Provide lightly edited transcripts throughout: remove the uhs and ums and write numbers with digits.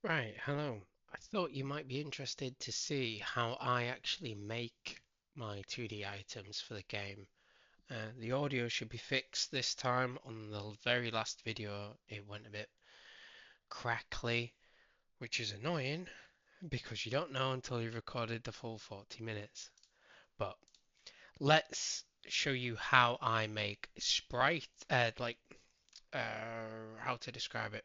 Right, hello. I thought you might be interested to see how I actually make my 2D items for the game. The audio should be fixed this time. On the very last video, it went a bit crackly, which is annoying because you don't know until you've recorded the full 40 minutes. But let's show you how I make Sprite, how to describe it.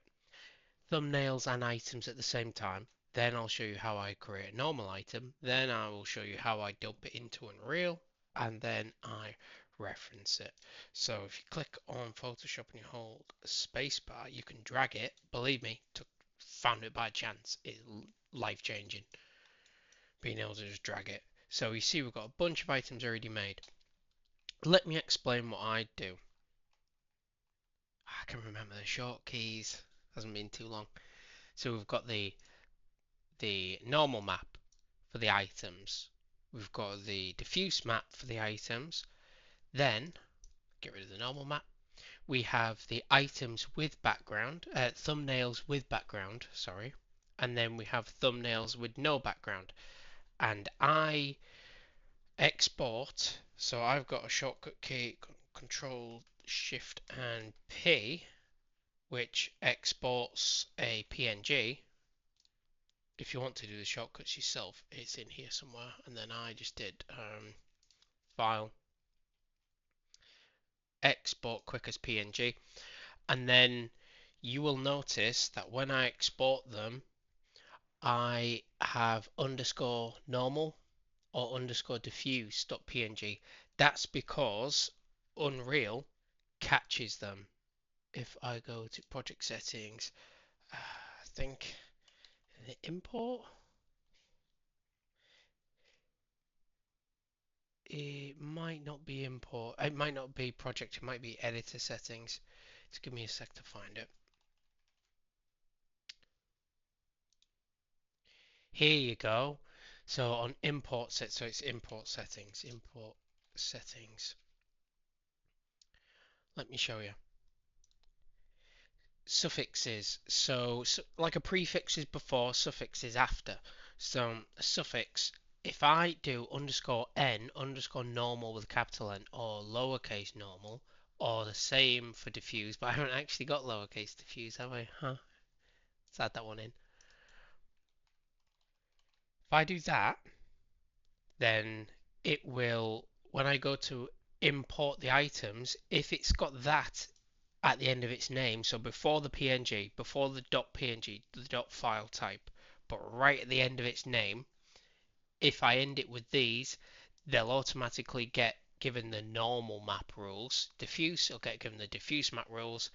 Thumbnails and items at the same time. Then I'll show you how I create a normal item. Then I will show you how I dump it into Unreal. And then I reference it. So if you click on Photoshop and you hold spacebar, you can drag it. Believe me, found it by chance. It's life changing. Being able to just drag it. So you see we've got a bunch of items already made. Let me explain what I do. I can remember the short keys. Hasn't been too long. So we've got the normal map for the items. We've got the diffuse map for the items. Then, get rid of the normal map. We have the items with background, thumbnails with background, sorry. And then we have thumbnails with no background. And I export, so I've got a shortcut key, Control Shift and P, which exports a PNG. If you want to do the shortcuts yourself, it's in here somewhere. And then I just did file, export quick as PNG. And then you will notice that when I export them, I have underscore normal or underscore diffuse.png. That's because Unreal catches them. If I go to project settings, I think the import, it might not be import, it might not be project, it might be editor settings. Just give me a sec to find it. Here you go. So on import set, so it's import settings, import settings. Let me show you. Suffixes. So like a prefix is before, suffix is after. So a suffix, if I do underscore n underscore normal with a capital N or lowercase normal, or the same for diffuse, but I haven't actually got lowercase diffuse, have I? Huh? Let's add that one in. If I do that, then it will, when I go to import the items, if it's got that at the end of its name, so before the PNG, before the .png, the .file type, but right at the end of its name, if I end it with these, they'll automatically get given the normal map rules. Diffuse will get given the diffuse map rules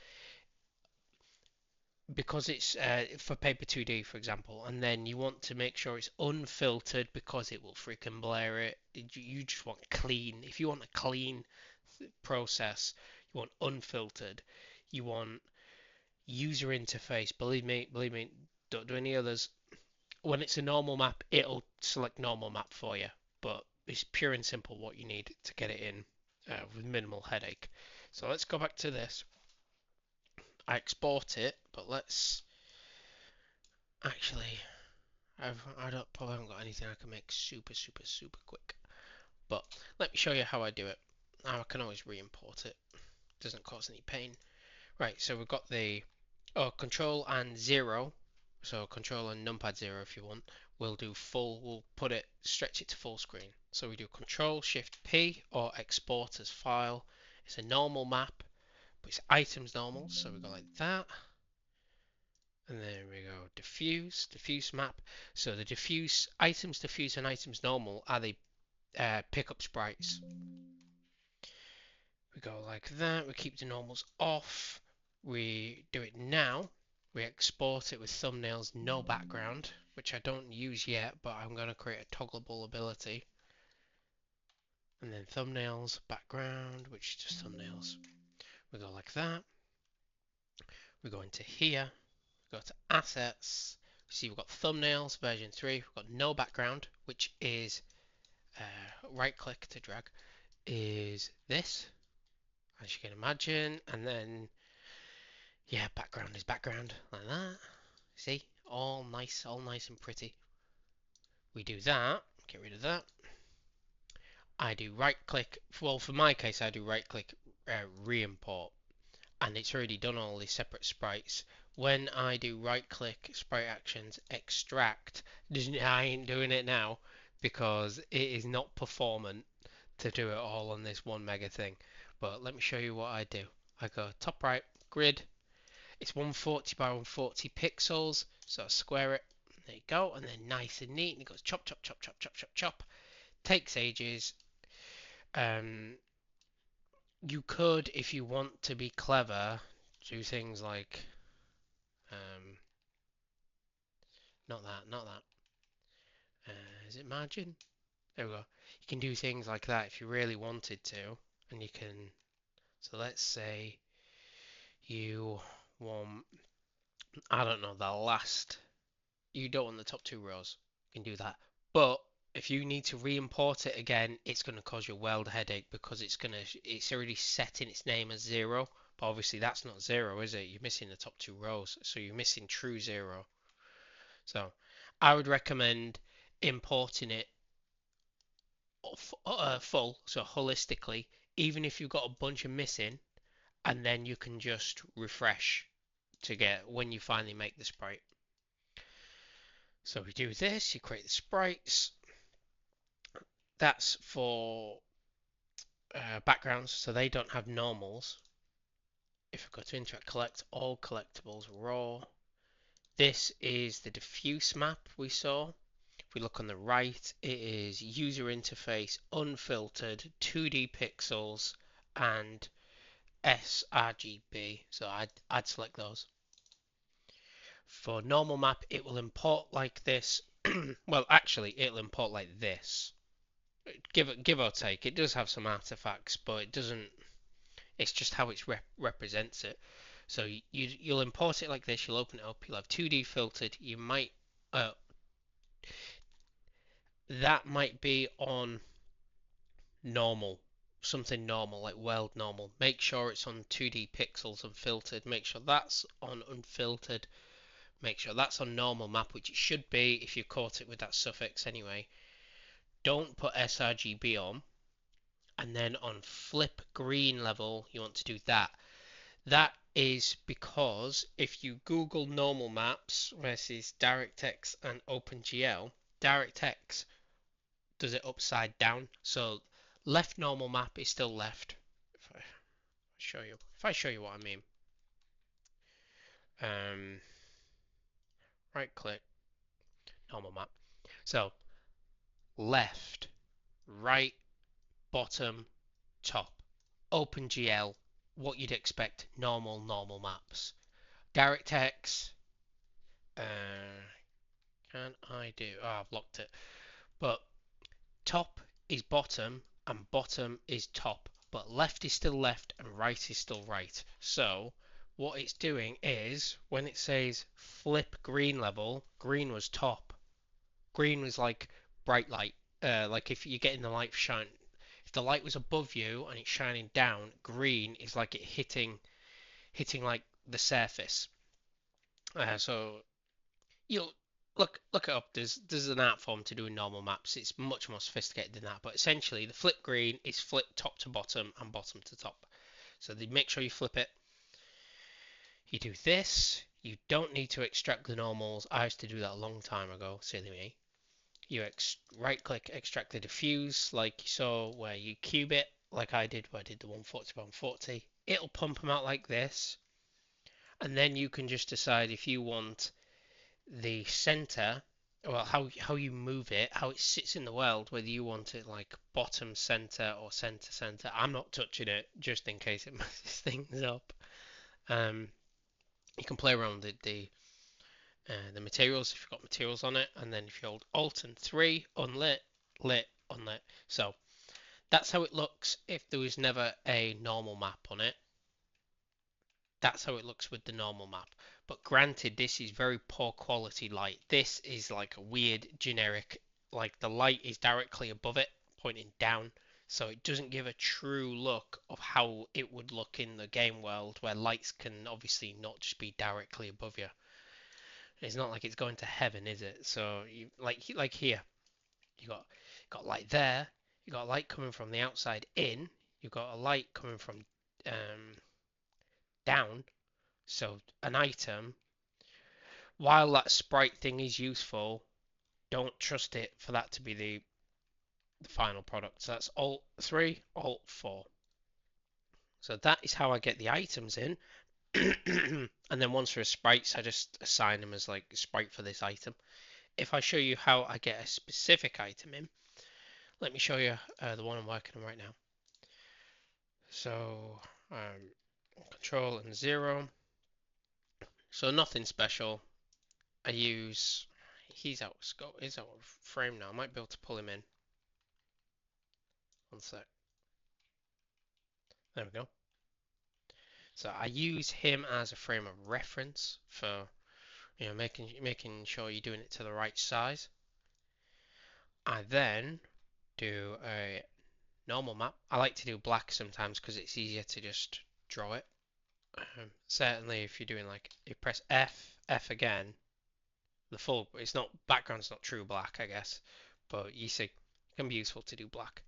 because it's for paper 2D, for example, and then you want to make sure it's unfiltered because it will freaking blare it. You just want clean. If you want a clean process, you want unfiltered. You want user interface. Believe me, don't do any others. When it's a normal map, it'll select normal map for you, but it's pure and simple what you need to get it in with minimal headache. So let's go back to this. I export it, but let's actually I don't probably haven't got anything I can make super quick. But let me show you how I do it. Now I can always re-import it. Doesn't cause any pain. Right, so we've got the control and 0. So control and numpad 0 if you want. We'll do full, we'll put it, stretch it to full screen. So we do control shift P or export as file. It's a normal map, but it's items normal, so we go like that. And then we go diffuse map. So the diffuse diffuse and items normal are the pickup sprites. We go like that. We keep the normals off. We do it now. We export it with thumbnails, no background, which I don't use yet, but I'm going to create a toggleable ability. And then thumbnails, background, which is just thumbnails. We go like that. We go into here. Go to assets. See we've got thumbnails version 3. We've got no background, which is right click to drag, is this, as you can imagine. And then yeah, background is background like that. See, all nice and pretty. We do that, get rid of that. I do right click, well for my case I do right click re-import, and it's already done all these separate sprites. When I do right click sprite actions extract, I ain't doing it now because it is not performant to do it all on this one mega thing. But let me show you what I do. I go top right grid, it's 140 by 140 pixels, so I square it, there you go, and then nice and neat, and it goes chop chop chop chop chop chop chop. Takes ages. um you could, if you want to be clever, do things like um not that is it margin? There we go. You can do things like that if you really wanted to, and you can, so let's say you want, I don't know, the last, you don't want the top two rows, you can do that. But if you need to re-import it again, it's going to cause you a world headache because it's already set in its name as 0. But obviously that's not 0, is it? You're missing the top two rows, so you're missing true 0. So I would recommend importing it full, so holistically, even if you've got a bunch of missing, and then you can just refresh to get when you finally make the sprite. So we do this, you create the sprites. That's for backgrounds, so they don't have normals. If I go to interact collect, all collectibles raw. This is the diffuse map we saw. If we look on the right, it is user interface, unfiltered, 2D pixels, and sRGB. So I'd select those. For normal map, it will import like this. Well, actually, it'll import like this. Give or take. It does have some artifacts, but it doesn't. It's just how it represents it. So you'll import it like this. You'll open it up. You'll have 2D filtered. You might that might be on normal, something normal like world normal. Make sure it's on 2D pixels unfiltered. Make sure that's on unfiltered. Make sure that's on normal map, which it should be if you caught it with that suffix anyway. Don't put sRGB on. And then on flip green level, you want to do that. That is because if you Google normal maps versus DirectX and OpenGL, DirectX does it upside down. So left normal map is still left. If I show you what I mean, um, right click normal map. So left, right, bottom, top. OpenGL, what you'd expect, normal maps. DirectX, can I do? Oh, I've locked it. But top is bottom and bottom is top, but left is still left and right is still right. So what it's doing is when it says flip green level, green was top. Green was like bright light. Like if you're getting the light shine, if the light was above you and it's shining down, green is like it hitting like the surface. So you'll look it up. There's an art form to doing normal maps. It's much more sophisticated than that. But essentially, the flip green is flip top to bottom and bottom to top. So they make sure you flip it. You do this. You don't need to extract the normals. I used to do that a long time ago. Silly me. You right click, extract the diffuse, like you saw where you cube it, like I did where I did the 140 by 140. It'll pump them out like this, and then you can just decide if you want the center, well, how you move it, how it sits in the world, whether you want it like bottom center or center center. I'm not touching it just in case it messes things up. You can play around with the materials if you've got materials on it, and then if you hold Alt and 3, unlit, lit, unlit. So that's how it looks if there was never a normal map on it. That's how it looks with the normal map. But granted, this is very poor quality light. This is like a weird generic, like the light is directly above it, pointing down. So it doesn't give a true look of how it would look in the game world, where lights can obviously not just be directly above you. It's not like it's going to heaven, is it? So you like here, you got light there, you got light coming from the outside in, you've got a light coming from um, down. So an item, while that sprite thing is useful, don't trust it for that to be the final product. So that's Alt 3, Alt 4. So that is how I get the items in. And then once for sprites, I just assign them as like a sprite for this item. If I show you how I get a specific item in, let me show you the one I'm working on right now. So control and 0. So nothing special. I use, he's out of scope, he's out of frame now. I might be able to pull him in. One sec. There we go. So I use him as a frame of reference for making sure you're doing it to the right size. I then do a normal map. I like to do black sometimes because it's easier to just draw it. Certainly if you're doing like you press F again, the full it's not background's not true black I guess, but you see it can be useful to do black.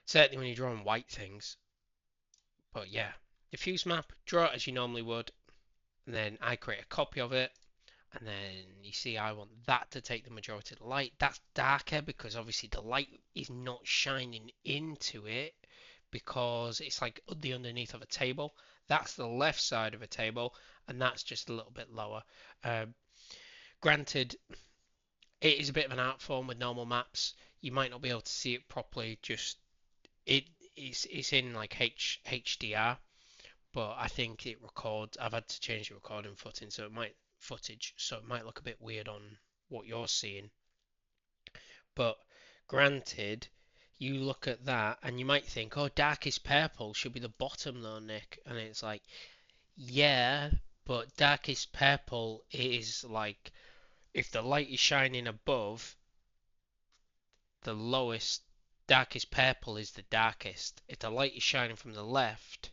Certainly when you're drawing white things. But yeah, diffuse map, draw it as you normally would, and then I create a copy of it. And then you see I want that to take the majority of the light. That's darker because obviously the light is not shining into it because it's like the underneath of a table. That's the left side of a table and that's just a little bit lower. Granted, it is a bit of an art form with normal maps. You might not be able to see it properly. Just it it's in like HDR, but I think it records. I've had to change the recording footage, so it might look a bit weird on what you're seeing. But granted, you look at that and you might think, oh, darkest purple should be the bottom though, Nick. And it's like, yeah, but darkest purple is like if the light is shining above, the lowest darkest purple is the darkest. If the light is shining from the left,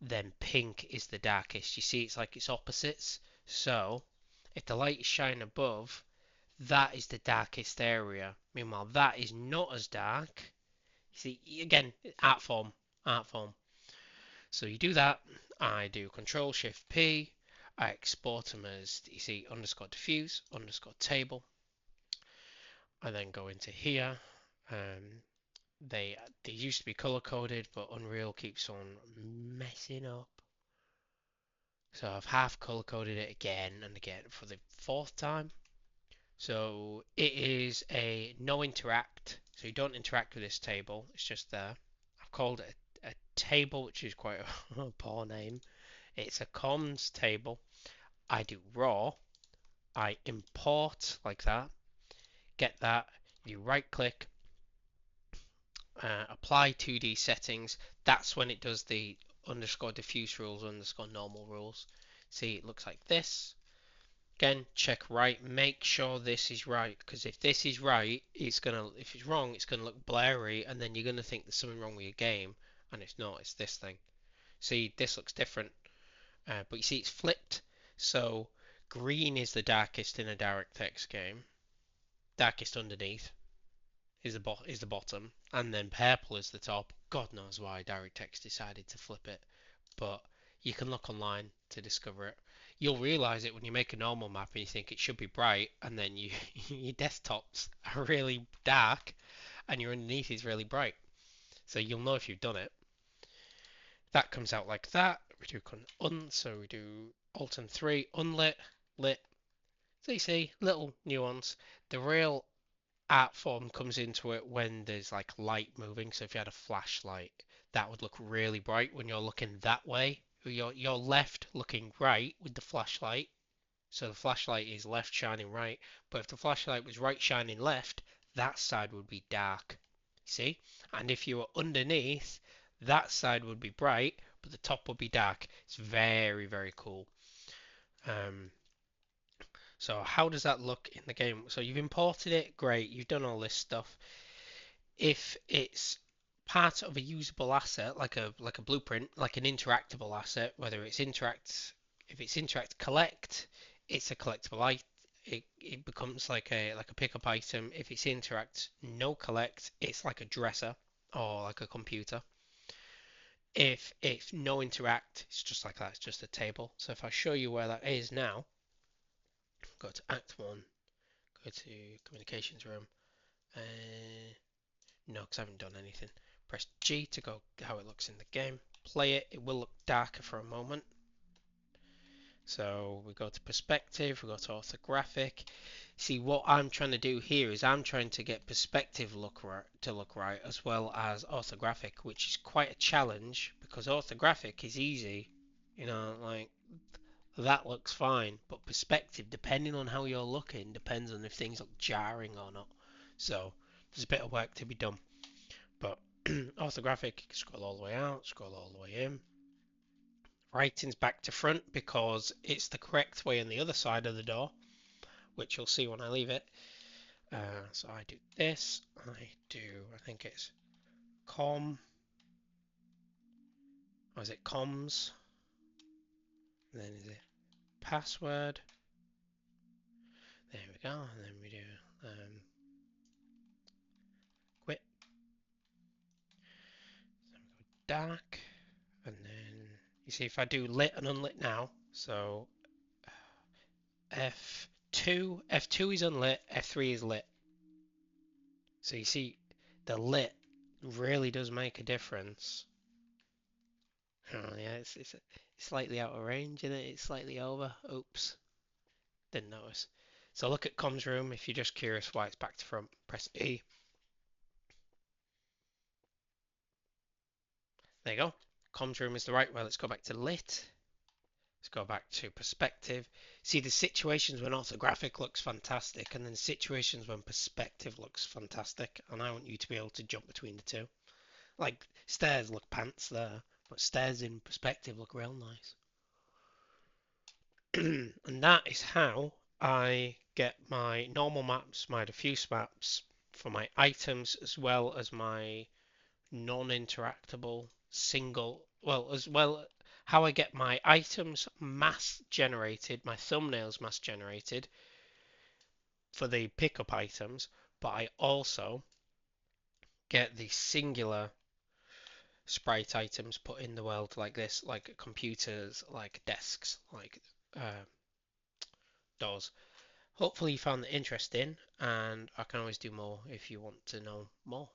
then pink is the darkest. You see, it's like it's opposites. So, if the light is shining above, that is the darkest area. Meanwhile, that is not as dark. You see, again, art form, art form. So you do that. I do Control Shift P. I export them as you see underscore diffuse underscore table. I then go into here. Um, they used to be color coded, but Unreal keeps on messing up. So I've half color coded it again and again for the fourth time. So it is a no interact. So you don't interact with this table. It's just there. I've called it a table, which is quite a poor name. It's a comms table. I do raw. I import like that. Get that. You right click. Apply 2D settings. That's when it does the underscore diffuse rules underscore normal rules. See, it looks like this. Again, check right. Make sure this is right, because if this is right, if it's wrong, it's gonna look blurry, and then you're gonna think there's something wrong with your game, and it's not. It's this thing. See, this looks different, but you see it's flipped. So green is the darkest in a DirectX game. Darkest underneath is the bottom, and then purple is the top. God knows why DirectX decided to flip it, but you can look online to discover it. You'll realize it when you make a normal map and you think it should be bright, and then your desktops are really dark and your underneath is really bright. So you'll know if you've done it. That comes out like that. We do so we do Alt and 3 unlit, lit. So you see little nuance. The real art form comes into it when there's like light moving. So if you had a flashlight, that would look really bright when you're looking that way. You're left looking right with the flashlight. So the flashlight is left shining right. But if the flashlight was right shining left, that side would be dark. See? And if you were underneath, that side would be bright, but the top would be dark. It's very, very cool. So how does that look in the game? So you've imported it, great, you've done all this stuff. If it's part of a usable asset, like a blueprint, like an interactable asset, whether it's interact, if it's interact collect, it's a collectible item. It becomes like a pickup item. If it's interact, no collect, it's like a dresser or like a computer. If it's no interact, it's just like that, it's just a table. So if I show you where that is now, go to Act 1, go to Communications Room, no, because I haven't done anything. Press G to go how it looks in the game. Play it, it will look darker for a moment. So we go to perspective, we go to orthographic. See, what I'm trying to do here is I'm trying to get perspective look right as well as orthographic, which is quite a challenge because orthographic is easy, like that looks fine, but perspective, depending on how you're looking, depends on if things look jarring or not. So there's a bit of work to be done. But orthographic, scroll all the way out, scroll all the way in. Writing's back to front because it's the correct way on the other side of the door, which you'll see when I leave it. So I do this, I think it's com, or is it comms? And then is it password? There we go, and then we do quit, then we go dark, and then you see if I do lit and unlit now, so F2 is unlit, F3 is lit. So you see the lit really does make a difference. Oh yeah, it's slightly out of range, isn't it? It's slightly over. Oops, didn't notice. So look at comms room if you're just curious why it's back to front. Press E. There you go. Comms room is the right way. Let's go back to lit. Let's go back to perspective. See the situations when orthographic looks fantastic and then situations when perspective looks fantastic. And I want you to be able to jump between the two. Like stairs look pants there, but stairs in perspective look real nice. And that is how I get my normal maps, my diffuse maps for my items, as well as my non-interactable single, as well how I get my items mass generated, my thumbnails mass generated for the pickup items, but I also get the singular sprite items put in the world like this, like computers, like desks, like uh, doors. Hopefully you found it interesting, and I can always do more if you want to know more.